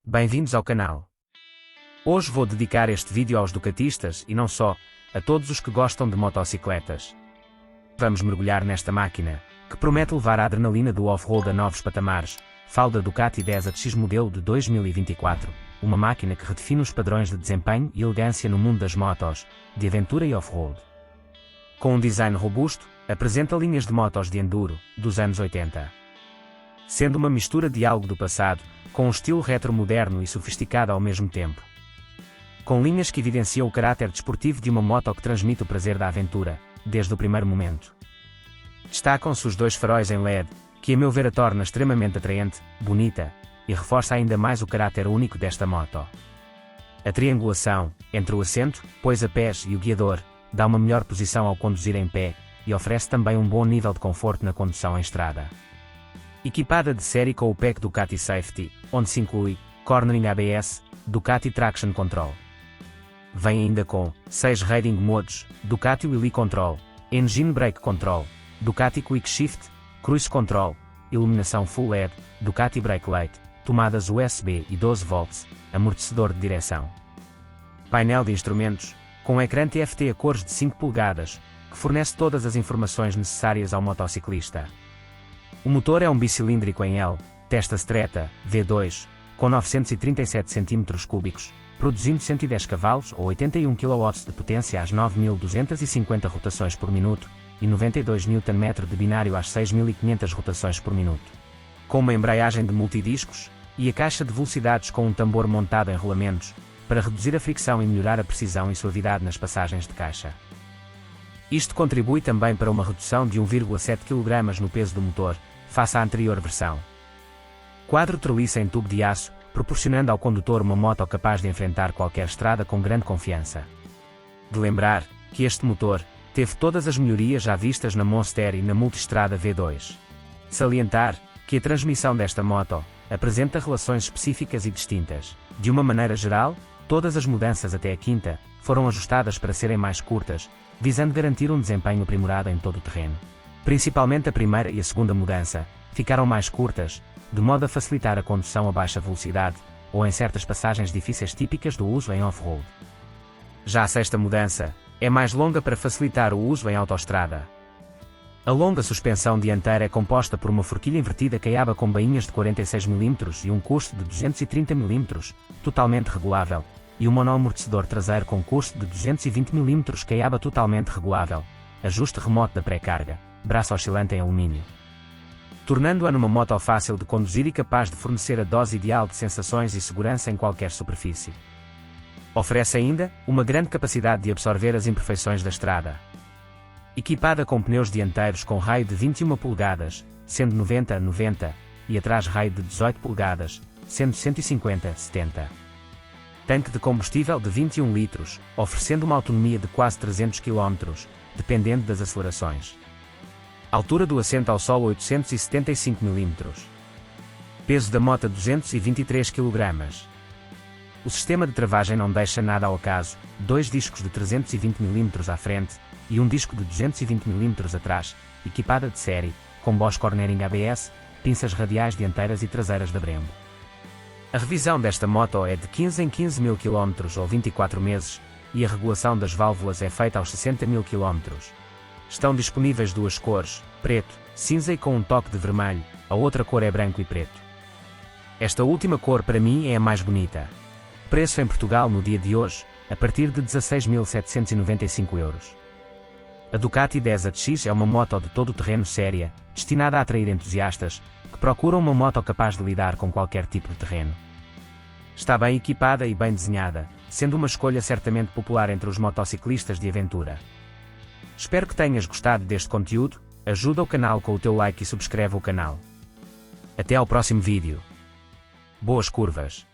Bem-vindos ao canal. Hoje vou dedicar este vídeo aos ducatistas e não só, a todos os que gostam de motocicletas. Vamos mergulhar nesta máquina, que promete levar a adrenalina do off-road a novos patamares. Falo da Ducati 10AX modelo de 2024, uma máquina que redefine os padrões de desempenho e elegância no mundo das motos, de aventura e off-road. Com um design robusto, apresenta linhas de motos de enduro, dos anos 80. Sendo uma mistura de algo do passado, com um estilo retro-moderno e sofisticado ao mesmo tempo. Com linhas que evidenciam o caráter desportivo de uma moto que transmite o prazer da aventura, desde o primeiro momento. Destacam-se os dois faróis em LED, que a meu ver a torna extremamente atraente, bonita, e reforça ainda mais o caráter único desta moto. A triangulação, entre o assento, poisa-pés e o guiador, dá uma melhor posição ao conduzir em pé, e oferece também um bom nível de conforto na condução em estrada. Equipada de série com o pack Ducati Safety, onde se inclui Cornering ABS, Ducati Traction Control. Vem ainda com 6 Riding Modes, Ducati Wheelie Control, Engine Brake Control, Ducati Quick Shift, Cruise Control, iluminação Full LED, Ducati Brake Light, tomadas USB e 12 volts, amortecedor de direção. Painel de instrumentos, com ecrã TFT a cores de 5 polegadas, que fornece todas as informações necessárias ao motociclista. O motor é um bicilíndrico em L, testa stretta, V2, com 937 cm3, produzindo 110 cavalos ou 81 kW de potência às 9.250 rotações por minuto, e 92 Nm de binário às 6.500 rotações por minuto. Com uma embreagem de multidiscos, e a caixa de velocidades com um tambor montado em rolamentos, para reduzir a fricção e melhorar a precisão e suavidade nas passagens de caixa. Isto contribui também para uma redução de 1,7 kg no peso do motor, face à anterior versão. Quadro treliça em tubo de aço, proporcionando ao condutor uma moto capaz de enfrentar qualquer estrada com grande confiança. De lembrar, que este motor, teve todas as melhorias já vistas na Monster e na Multistrada V2. Salientar, que a transmissão desta moto, apresenta relações específicas e distintas. De uma maneira geral, todas as mudanças até a quinta, foram ajustadas para serem mais curtas, visando garantir um desempenho aprimorado em todo o terreno. Principalmente a primeira e a segunda mudança, ficaram mais curtas, de modo a facilitar a condução a baixa velocidade, ou em certas passagens difíceis típicas do uso em off-road. Já a sexta mudança, é mais longa para facilitar o uso em autoestrada. A longa suspensão dianteira é composta por uma forquilha invertida caiaba com bainhas de 46 mm e um curso de 230 mm, totalmente regulável, e um monoamortecedor traseiro com curso de 220 mm caiaba totalmente regulável, ajuste remoto da pré-carga, braço oscilante em alumínio. Tornando-a numa moto fácil de conduzir e capaz de fornecer a dose ideal de sensações e segurança em qualquer superfície. Oferece ainda uma grande capacidade de absorver as imperfeições da estrada. Equipada com pneus dianteiros com raio de 21 polegadas, sendo 90/90, e atrás raio de 18 polegadas, sendo 150/70. Tanque de combustível de 21 litros, oferecendo uma autonomia de quase 300 km, dependendo das acelerações. Altura do assento ao solo 875 mm. Peso da moto 223 kg. O sistema de travagem não deixa nada ao acaso, 2 discos de 320 mm à frente, e um disco de 220 mm atrás, equipada de série, com Bosch Cornering ABS, pinças radiais dianteiras e traseiras da Brembo. A revisão desta moto é de 15 em 15 mil km ou 24 meses, e a regulação das válvulas é feita aos 60 mil km. Estão disponíveis duas cores, preto, cinza e com um toque de vermelho, a outra cor é branco e preto. Esta última cor para mim é a mais bonita. Preço em Portugal no dia de hoje, a partir de 16.795 euros. A Ducati 10AX é uma moto de todo o terreno séria, destinada a atrair entusiastas, que procuram uma moto capaz de lidar com qualquer tipo de terreno. Está bem equipada e bem desenhada, sendo uma escolha certamente popular entre os motociclistas de aventura. Espero que tenhas gostado deste conteúdo, ajuda o canal com o teu like e subscreve o canal. Até ao próximo vídeo. Boas curvas!